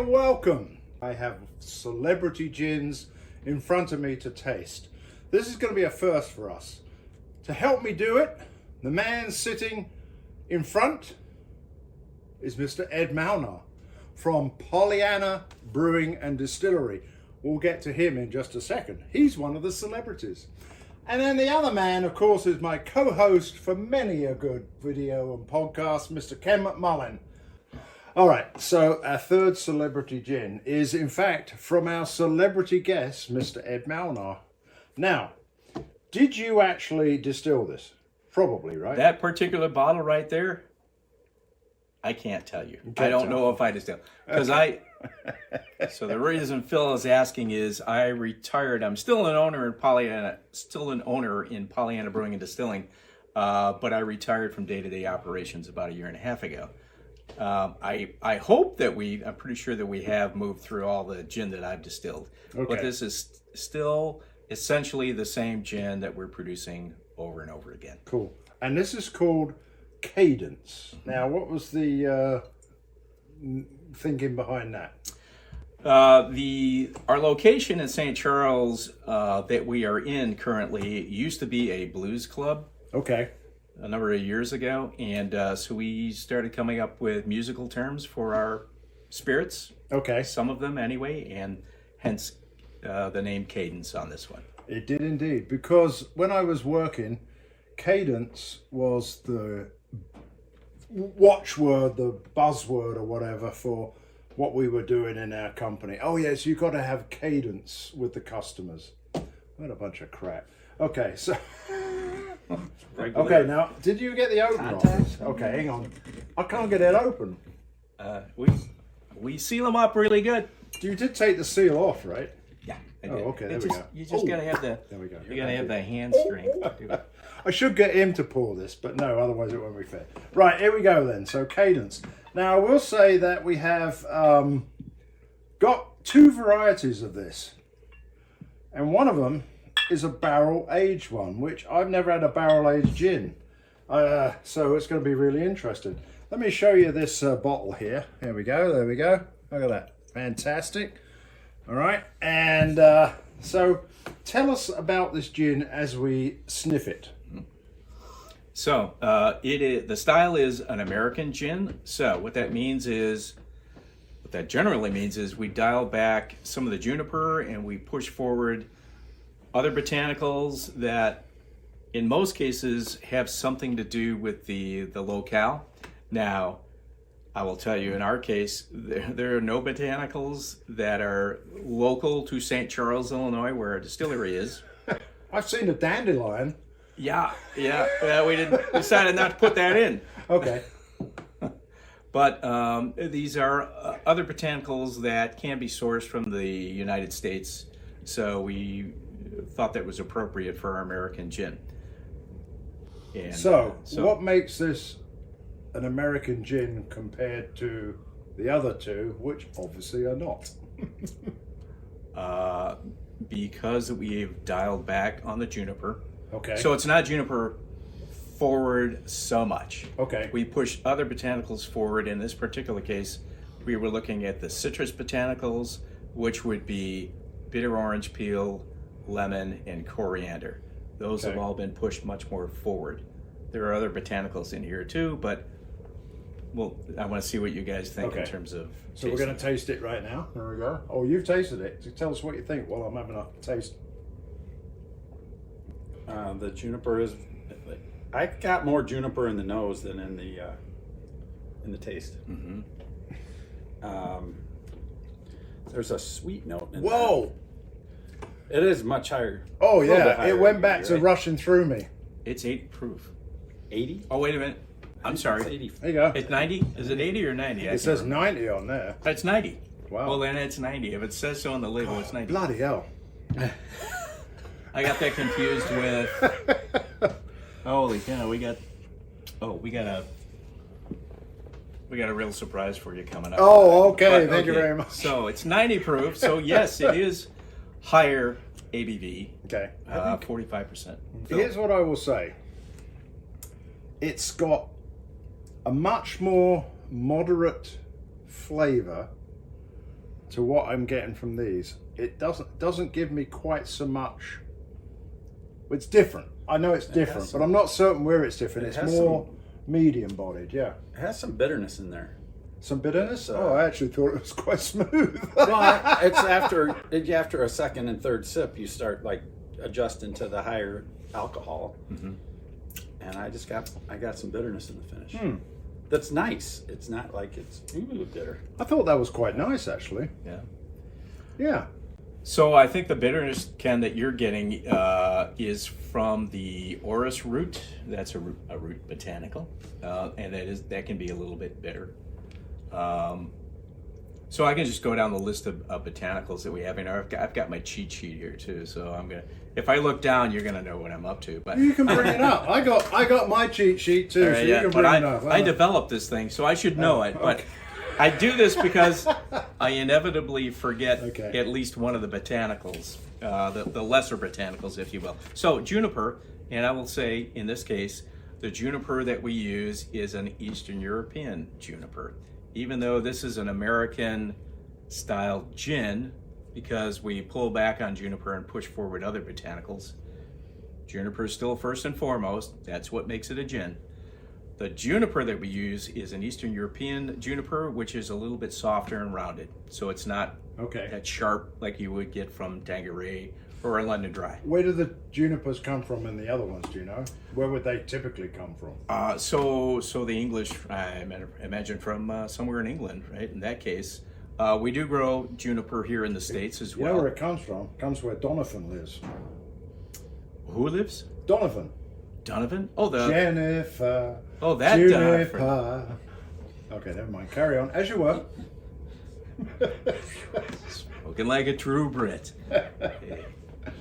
and welcome. I have celebrity gins in front of me to taste. This is going to be a first for us. To help me do it, the man sitting in front is Mr. Ed Malnar from Pollyanna Brewing and Distillery. We'll get to him in just a second. He's one of the celebrities. And then the other man, of course, is my co-host for many a good video and podcast, Mr. Ken McMullen. All right, so our third celebrity gin is, in fact, from our celebrity guest, Mr. Ed Malnar. Now, did you actually distill this? Probably, right? That particular bottle right there, I can't tell you. I don't know if I distilled. Because so the reason Phil is asking is I retired. I'm still an owner in Pollyanna Brewing and Distilling, but I retired from day-to-day operations about 1.5 years ago. I hope that I'm pretty sure that we have moved through all the gin that I've distilled. Okay. But this is still essentially the same gin that we're producing over and over again. Cool. And this is called Cadence. Now, what was the thinking behind that? Our location in St. Charles that we are in currently used to be a blues club. Okay. A number of years ago, and so we started coming up with musical terms for our spirits. Okay. Some of them anyway, and hence the name Cadence on this one. It did indeed, because when I was working, Cadence was the watchword, the buzzword or whatever for what we were doing in our company. Oh yes, you've got to have cadence with the customers. What a bunch of crap. Okay, so... Okay, now, did you get the opener off this? Okay, hang on. I can't get it open. We seal them up really good. You did take the seal off, right? Yeah. I did. Okay, there we go. You just gotta have the. There we go. You gotta have the hand strength to do it. I should get him to pour this, but no, otherwise it won't be fair. Right, here we go then. So Cadence. Now I will say that we have got two varieties of this, and one of them is a barrel-aged one, which I've never had a barrel-aged gin. So it's going to be really interesting. Let me show you this bottle here. Here we go, there we go. Look at that, fantastic. All right, and so tell us about this gin as we sniff it. So the style is an American gin. So what that generally means is we dial back some of the juniper and we push forward other botanicals that in most cases have something to do with the locale. Now, I will tell you in our case, there are no botanicals that are local to St. Charles, Illinois, where our distillery is. I've seen a dandelion. Yeah, we decided not to put that in. Okay. But these are other botanicals that can be sourced from the United States. So we thought that was appropriate for our American gin. And, so what makes this an American gin compared to the other two, which obviously are not? Because we've dialed back on the juniper. Okay. So it's not juniper forward so much. Okay. We push other botanicals forward. In this particular case, we were looking at the citrus botanicals, which would be bitter orange peel, lemon, and coriander. Those have all been pushed much more forward. There are other botanicals in here too, but I want to see what you guys think in terms of So we're going to taste it right now. There we go. Oh, you've tasted it. So tell us what you think while I'm having a taste. The juniper is... I got more juniper in the nose than in the taste. Mm-hmm. There's a sweet note in Whoa! It is much higher. Oh yeah, higher it went back to rushing through me. It's 80 proof. 80? Oh, wait a minute. I'm sorry. It's 80. There you go. It's 90? Is it 80 or 90? It says 90 on there. It's 90. Wow. Well, then it's 90. If it says so on the label, it's 90. Bloody hell. I got that confused with... Holy cow, we got a real surprise for you coming up. Oh, okay. Thank you very much. So it's 90 proof. So yes, it is higher ABV. Okay. 45%. Here's what I will say. It's got a much more moderate flavor to what I'm getting from these, it doesn't give me quite so much. It's different. I know it's different, but I'm not certain where it's different. It's more medium bodied, yeah. It has some bitterness in there. Some bitterness? I actually thought it was quite smooth. Well, it's after a second and third sip, you start like adjusting to the higher alcohol, and I got some bitterness in the finish. That's nice. It's not like it's bitter. I thought that was quite nice, actually. Yeah. Yeah. So I think the bitterness, Ken, that you're getting is from the orris root. That's a root botanical, and that can be a little bit bitter. So I can just go down the list of botanicals that we have in here. I've got my cheat sheet here too, so I'm gonna. If I look down, you're gonna know what I'm up to. But you can bring it up. I got my cheat sheet too, right, so you can bring it up. I developed this thing, so I should know it. But I do this because I inevitably forget at least one of the botanicals, the lesser botanicals, if you will. So juniper, and I will say in this case, the juniper that we use is an Eastern European juniper. Even though this is an American-style gin, because we pull back on juniper and push forward other botanicals, juniper is still first and foremost. That's what makes it a gin. The juniper that we use is an Eastern European juniper, which is a little bit softer and rounded. So it's not that sharp like you would get from Tanqueray or a London Dry. Where do the junipers come from in the other ones, do you know? Where would they typically come from? So the English, I imagine from somewhere in England, right? In that case, we do grow juniper here in the States as well. You know where it comes from? It comes where Donovan lives. Who lives? Donovan. Donovan? Oh, Jennifer. Oh, that Juniper. Donovan. Okay, never mind. Carry on. As you were. Spoken like a true Brit.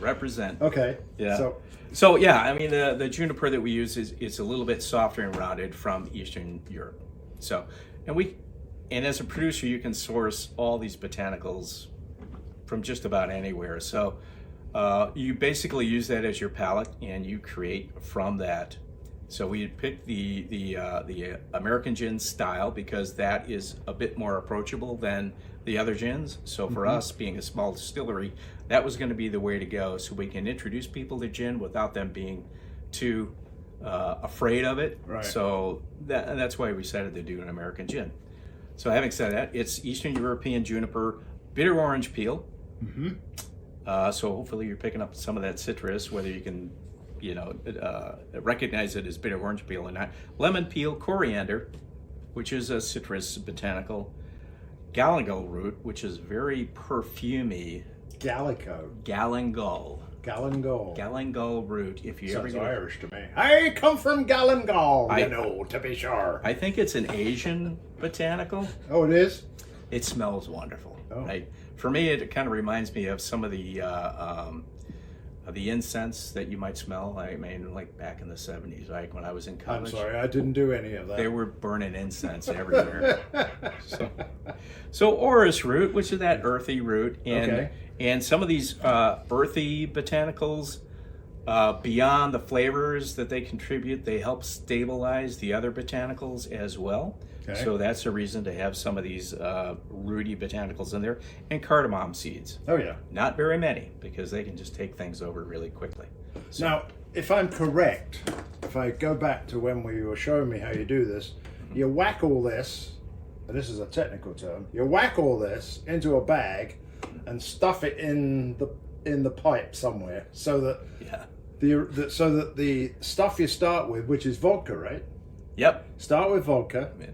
Represent. Okay. Yeah. So yeah, I mean the juniper that we use is a little bit softer and rounded from Eastern Europe. So, and as a producer, you can source all these botanicals from just about anywhere. So you basically use that as your palate, and you create from that. So we picked the American gin style because that is a bit more approachable than the other gins. So for us, being a small distillery, that was going to be the way to go, so we can introduce people to gin without them being too afraid of it. Right. So that's why we decided to do an American gin. So having said that, it's Eastern European juniper, bitter orange peel. So hopefully you're picking up some of that citrus, whether you can recognize it as bitter orange peel or not. Lemon peel, coriander, which is a citrus botanical. Galangal root, which is very perfumey. Galangal root. If you Sounds ever Irish to me. I come from Galangal, to be sure. I think it's an Asian botanical. Oh, it is? It smells wonderful. Oh. Right? For me, it kind of reminds me of some of the incense that you might smell. I mean, like back in the 70s, like when I was in college. I'm sorry, I didn't do any of that. They were burning incense everywhere. So orris root, which is that earthy root, and some of these earthy botanicals, beyond the flavors that they contribute, they help stabilize the other botanicals as well. So that's a reason to have some of these rooty botanicals in there, and cardamom seeds. Oh yeah. Not very many, because they can just take things over really quickly. So, now, if I'm correct, if I go back to when you were showing me how you do this, you whack all this, and this is a technical term, you whack all this into a bag and stuff it in the pipe somewhere, so that the stuff you start with, which is vodka, right? Yep. Start with vodka. Yeah.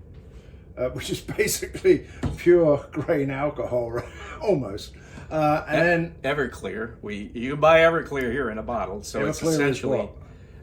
Which is basically pure grain alcohol, right? Almost. And then Everclear. You can buy Everclear here in a bottle, so it's essentially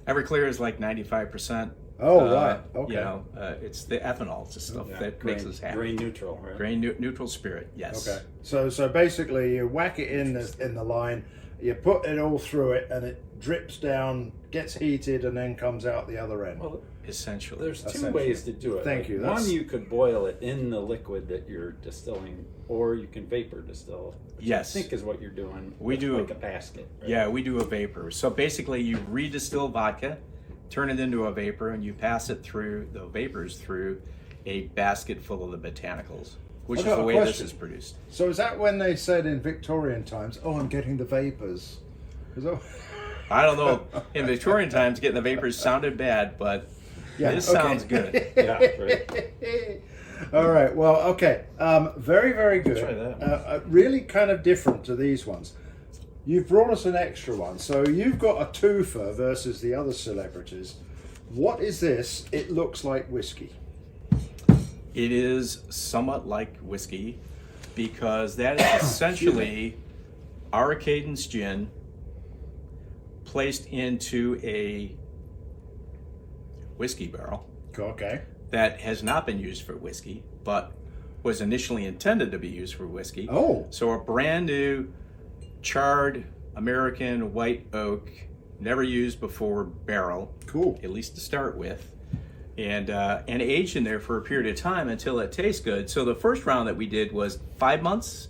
Everclear is like 95%. Oh, right. Okay. It's the ethanol, it's the stuff that makes us happy. Grain neutral, right? Grain neutral spirit. Yes. Okay. So basically, you whack it in the line, you put it all through it, and it drips down, gets heated, and then comes out the other end. Well, essentially. There's two ways to do it. Thank you. One, you could boil it in the liquid that you're distilling, or you can vapor distill. Which I think is what you're doing. We do like a basket. Right? Yeah, we do a vapor. So basically, you redistill vodka, turn it into a vapor, and you pass it through the vapors through a basket full of the botanicals. which is got the a way this question. is produced. So is that when they said in Victorian times, "Oh, I'm getting the vapors"? Is that... I don't know. In Victorian times, getting the vapors sounded bad, but this sounds good. Yeah, right. All right. Well, okay. Very, very good. Try that Really kind of different to these ones. You've brought us an extra one. So you've got a twofer versus the other celebrities. What is this? It looks like whiskey. It is somewhat like whiskey because that is essentially our Cadence gin placed into a whiskey barrel Okay. that has not been used for whiskey, but was initially intended to be used for whiskey. Oh. So a brand new charred American white oak, never used before barrel, Cool. at least to start with, and aged in there for a period of time until it tastes good. So the first round that we did was 5 months,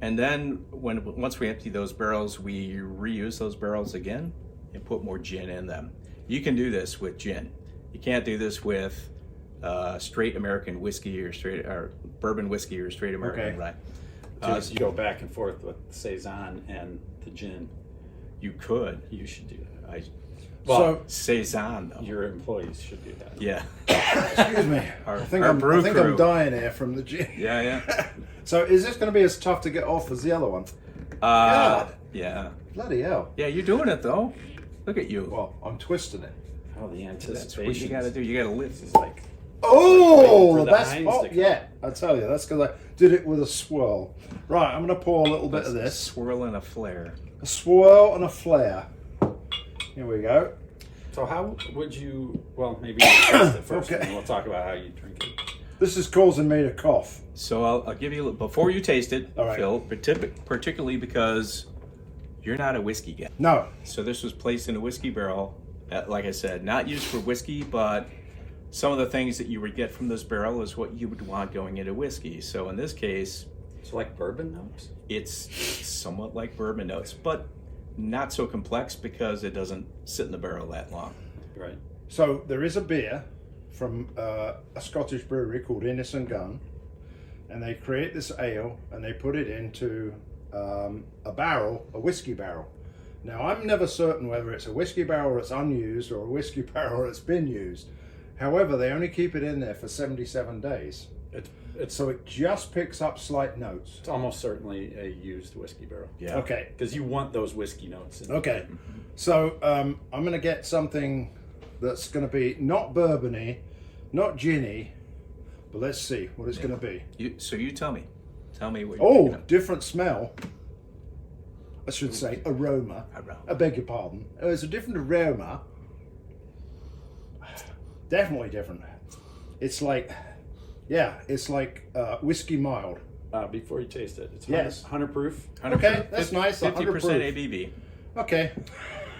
and then once we empty those barrels, we reuse those barrels again and put more gin in them. You can do this with gin. You can't do this with straight American whiskey or bourbon whiskey or straight American Okay. rye. So you go back and forth with Saison and the gin. You could. You should do that. So- Saison though. Your employees should do that. Yeah. Excuse me. Our- I think our I'm brew crew. I'm dying here from the gin. Yeah, yeah. So is this going to be as tough to get off as the other one? Yeah. Bloody hell. Yeah, you're doing it though. Look at you. Well, I'm twisting it. Oh, the anticipation. That's what you got to do. You got to live. This is like Oh, for the the best Heinz part to come. yet. I tell you, that's because I did it with a swirl. Right, I'm going to pour a little bit of this. Swirl and a flare. A swirl and a flare. Here we go. So how would you? Well, maybe you taste it first, Okay. and we'll talk about how you drink it. This is causing me to cough. So I'll give you a little, before you taste it, All right. Phil, particularly because you're not a whiskey guy. No. So this was placed in a whiskey barrel, like I said, not used for whiskey, but some of the things that you would get from this barrel is what you would want going into whiskey. So in this case, It's like bourbon notes. it's somewhat like bourbon notes, but not so complex because it doesn't sit in the barrel that long. Right. So there is a beer from a Scottish brewery called Innis and Gunn, and they create this ale and they put it into a barrel, a whiskey barrel. Now I'm never certain whether it's a whiskey barrel that's unused or a whiskey barrel that's been used. However, they only keep it in there for 77 days. It's So it just picks up slight notes. it's almost certainly a used whiskey barrel. Yeah. Okay. Because you want those whiskey notes. In Okay. So I'm going to get something that's going to be not bourbony, not ginny, but let's see what it's going to be. So you tell me. Tell me what you're Oh, picking up. different smell. I should say aroma. Aroma. I beg your pardon. It's a different aroma. Definitely different. It's like, yeah, it's like whiskey mild. Before you taste it, it's Yes. 100 proof. Okay, that's nice. 50% 100 proof. ABV, Okay,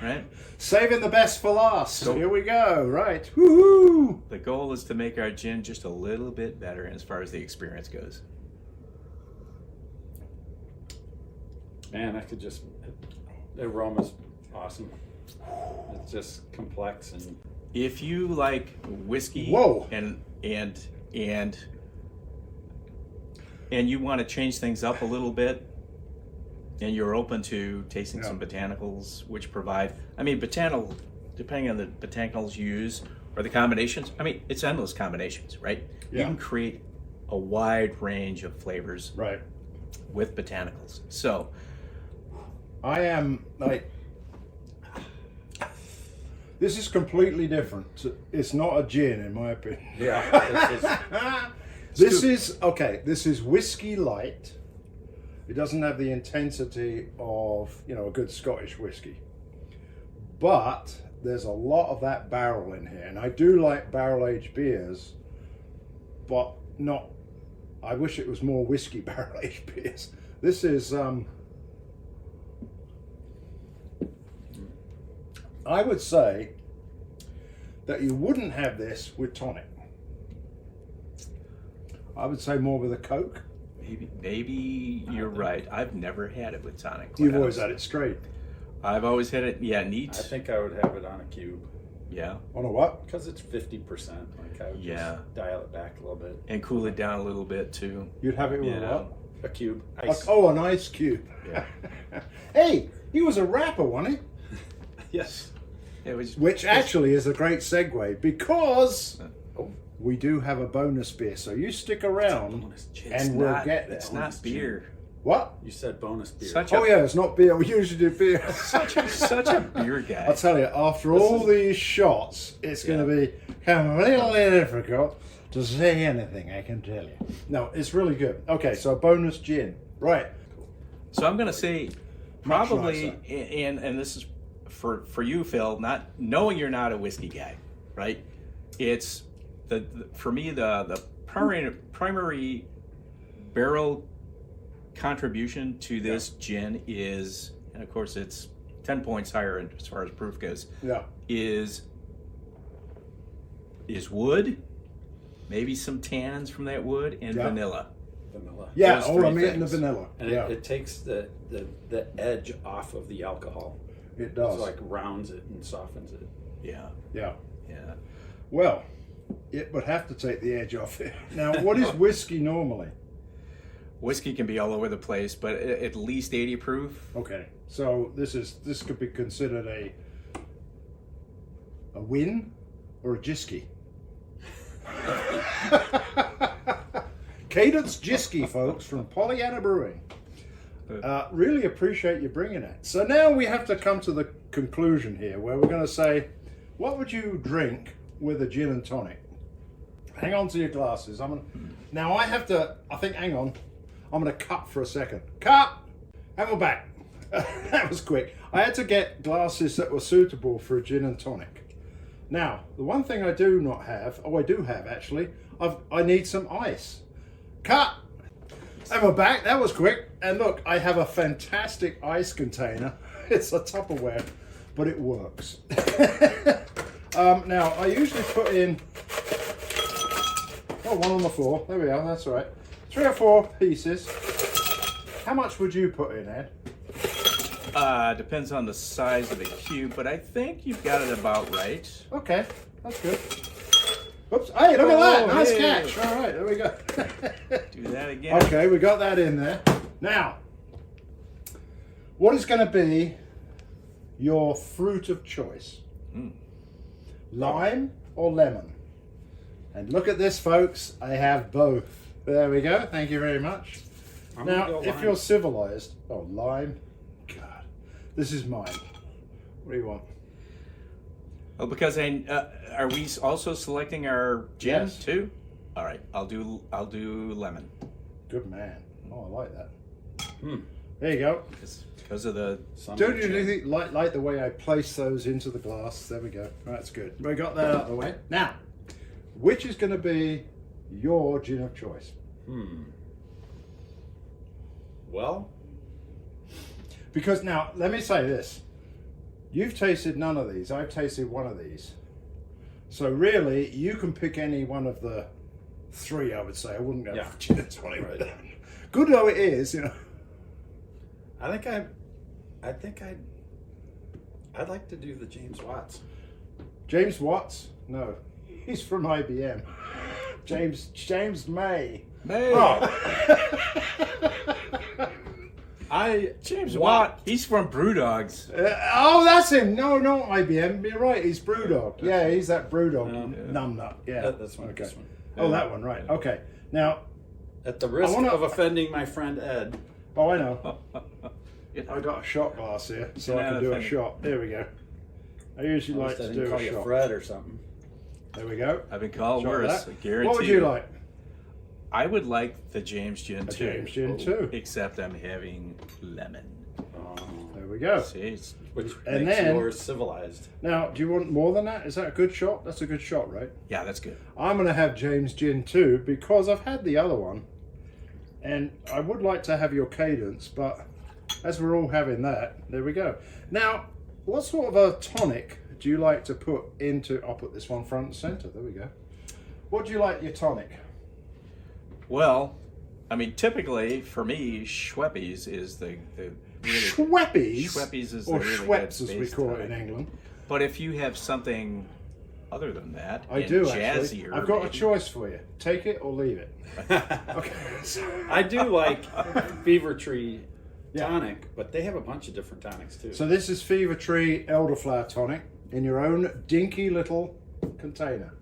right? saving the best for last. So- Here we go. Right. Woohoo! The goal is to make our gin just a little bit better as far as the experience goes. Man, I could just. The aroma's awesome. It's just complex and. If you like whiskey Whoa. and you want to change things up a little bit, and you're open to tasting Yeah. some botanicals, which provide, depending on the botanicals you use or the combinations, it's endless combinations, right? You Yeah. can create a wide range of flavors Right. with botanicals. So, I am like, this is completely different. It's not a gin, in my opinion. Yeah. This is okay. This is whiskey light. It doesn't have the intensity of a good Scottish whiskey, but there's a lot of that barrel in here, and I do like barrel aged beers, but not. I wish it was more whiskey barrel aged beers. This is. I would say that you wouldn't have this with tonic. I would say more with a Coke. maybe you're right. I've never had it with tonic. You've always had it straight. I've always had it, I neat. think I would have it on a cube. Yeah. On a what? Because it's 50%. Like I would Yeah. just dial it back a little bit. And cool it down a little bit too. You'd have it with Yeah. what? A cube. Ice. Oh, an ice cube. Yeah. Hey, he was a rapper, wasn't Yes. It was. he? Which actually is a great segue because Oh. we do have a bonus beer. So you stick around Bonus. and we'll get there. It's not beer. What? You said bonus beer. Such Oh a yeah, it's not beer. We usually do beer. such a beer guy. I'll tell you, after all these shots, it's going to be kind of a little difficult to say anything, I can tell you. No, it's really good. Okay, so bonus gin. Right. So I'm going to say Much probably, nicer. and this is for you, Phil, not knowing you're not a whiskey guy, right? It's for me the primary barrel contribution to this gin is, and of course it's 10 points higher as far as proof goes, Yeah. is wood, maybe some tannins from that wood, and Yeah. vanilla. Vanilla. Yeah, Those oh, three I'm eating the things. vanilla. And Yeah, it takes the edge off of the alcohol. it It does. like rounds it and softens it. Yeah, Yeah. yeah. Well, it would have to take the edge off it. Now, what is whiskey normally? Whiskey can be all over the place, but at least 80 proof. Okay, so this could be considered a win or a jisky. Cadence Jisky, folks, from Pollyanna Brewing. Really appreciate you bringing it. So now we have to come to the conclusion here, where we're going to say, what would you drink with a gin and tonic? Hang on to your glasses. Now I have to. I think. Hang on. I'm going to cut for a second. Cut, and we're back. That was quick. I had to get glasses that were suitable for a gin and tonic. Now, the one thing I do not have, I do have actually, I need some ice. Cut! And we're back. That was quick. And look, I have a fantastic ice container. It's a Tupperware, but it works. Now, I usually put in, one on the floor. There we are. That's all right. 3 or 4 pieces. How much would you put in, Ed? Depends on the size of the cube, but I think you've got it about right. Okay, that's good. Oops, hey, look at that. Nice hey. catch. All right, there we go. Do that again. Okay, we got that in there. Now, what is going to be your fruit of choice? Lime or lemon? And look at this, folks. I have both. There we go. Thank you very much. I'm Now, gonna go if lime. you're civilized, lime. God, this is mine. What do you want? Oh, because are we also selecting our gin Yes. too? All right, I'll do lemon. Good man. Oh, I like that. Hmm. There you go. Because of the Don't you think like the way I place those into the glass? There we go. That's good. We got that out of the way. Now, which is going to be your gin of choice? Well, Because now, let me say this. You've tasted none of these. I've tasted one of these. So really, you can pick any one of the 3, I would say. I wouldn't go for gin and tonic. Right. Good though it is, I'd like to do the James Watts. James Watts? No. He's from IBM. James May. May. Oh. James Watt. He's from Brewdogs. That's him. No, not IBM. You're right. He's Brewdog. Yeah, he's that Brewdog numbnut. Yeah, That's one. Okay. This one. Oh, that one. Right. Okay. Now, At the risk of offending my friend Ed. oh, I know. I got a shot glass here, so I can do a shot. There we go. I usually like to do call a you shot. Fred or something. There we go. I've been called Shot worse. that. I guarantee. What would you like? I would like the James Gin too. James Gin too. Except I'm having lemon. There we go. See, it's, Which And makes then- yours civilized. Now, do you want more than that? Is that a good shot? That's a good shot, right? yeah, that's good. I'm going to have James Gin too because I've had the other one, and I would like to have your Cadence, but as we're all having that, there we go. Now, what sort of a tonic do you like to put into? I'll put this one front and center. There we go. What do you like your tonic? Well, I mean, typically for me, Schweppes is the really. Schweppes? Schweppes is or the really Schweppes good as we base call it tonic. in England. But if you have something other than that. I and do, jazzier, actually. I've got a maybe. choice for you. Take it or leave it. Okay. I do like Fever Tree Yeah. tonic, but they have a bunch of different tonics too. So this is Fever Tree elderflower tonic in your own dinky little container.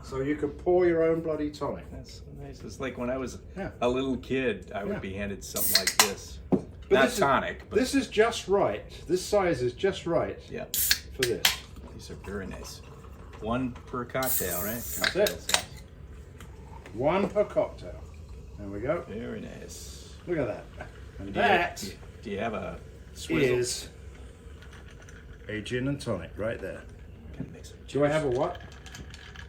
So you could pour your own bloody tonic. That's so nice. It's like when I was Yeah. a little kid, I would Yeah. be handed something like this. But Not this tonic, but This is just right. This size is just right yeah, for this. these are very nice. One per cocktail, right? That's it. One per cocktail. There we go. Very nice. Look at that. And Do you- that do you have a swizzle? is a gin and tonic right there. Can mix it. Do I have a what?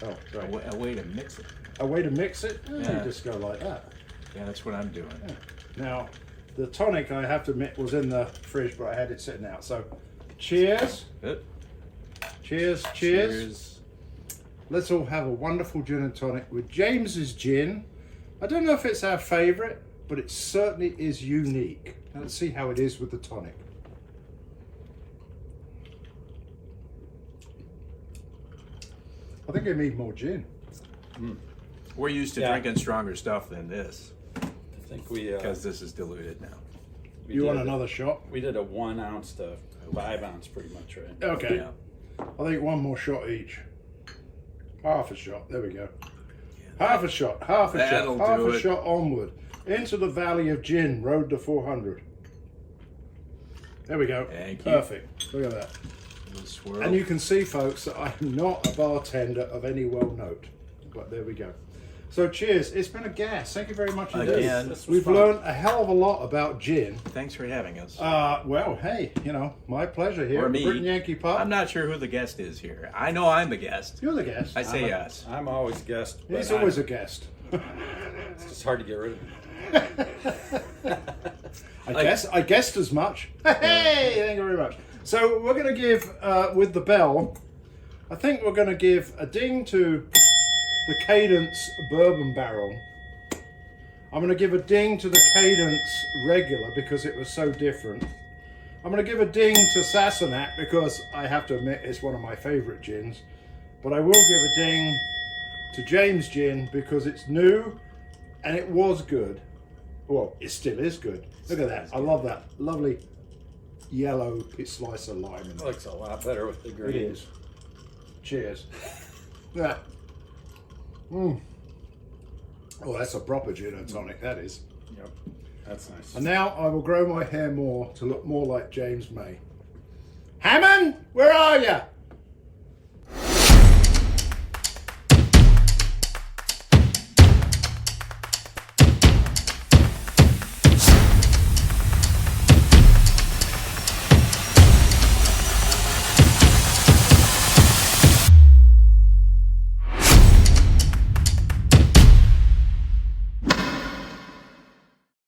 Oh, A right. way, a way to mix it. A way to mix it? Oh, Yeah. You just go like that. Yeah, that's what I'm doing. Now, the tonic, I have to admit, was in the fridge, but I had it sitting out. So, cheers. Good. Cheers. Cheers. Let's all have a wonderful gin and tonic with James's gin. I don't know if it's our favorite, but it certainly is unique. Now, let's see how it is with the tonic. I think I need more gin. We're used to Yeah. drinking stronger stuff than this I think we because this is diluted now. we You did want a- another shot? We did a 1 ounce to 5 ounce, pretty much, right? Okay. Yeah. I think one more shot each. Half a shot. There we go. Half a shot. Half a That'll shot. Half do a it. shot onward. Into the valley of gin. Road to 400. There we go. Thank you. Perfect. Look at that. A little swirl. And you can see, folks, that I'm not a bartender of any well note. But there we go. So cheers. It's been a gas. Thank you very much indeed. Again. This was We've fun. learned a hell of a lot about gin. Thanks for having us. Well, hey, my pleasure here Or at the me. Britain Yankee Pub. I'm not sure who the guest is here. I know I'm the guest. You're the guest. I say yes. I'm always guest. but He's always a guest. It's just hard to get rid of him. I guessed as much. Hey, thank you very much. So we're going to give, with the bell, I think we're going to give a ding to the Cadence bourbon barrel. I'm going to give a ding to the Cadence regular because it was so different. I'm going to give a ding to Sassenach because I have to admit it's one of my favourite gins. But I will give a ding to James Gin because it's new and it was good. Well, it still is good. Look at that. I love that. Lovely yellow slice of lime in It it. looks a lot better with the It green. is. Cheers. Yeah. Mm. Oh, that's a proper gin and tonic, that is. Yep. That's nice. And now I will grow my hair more to look more like James May. Hammond, where are you?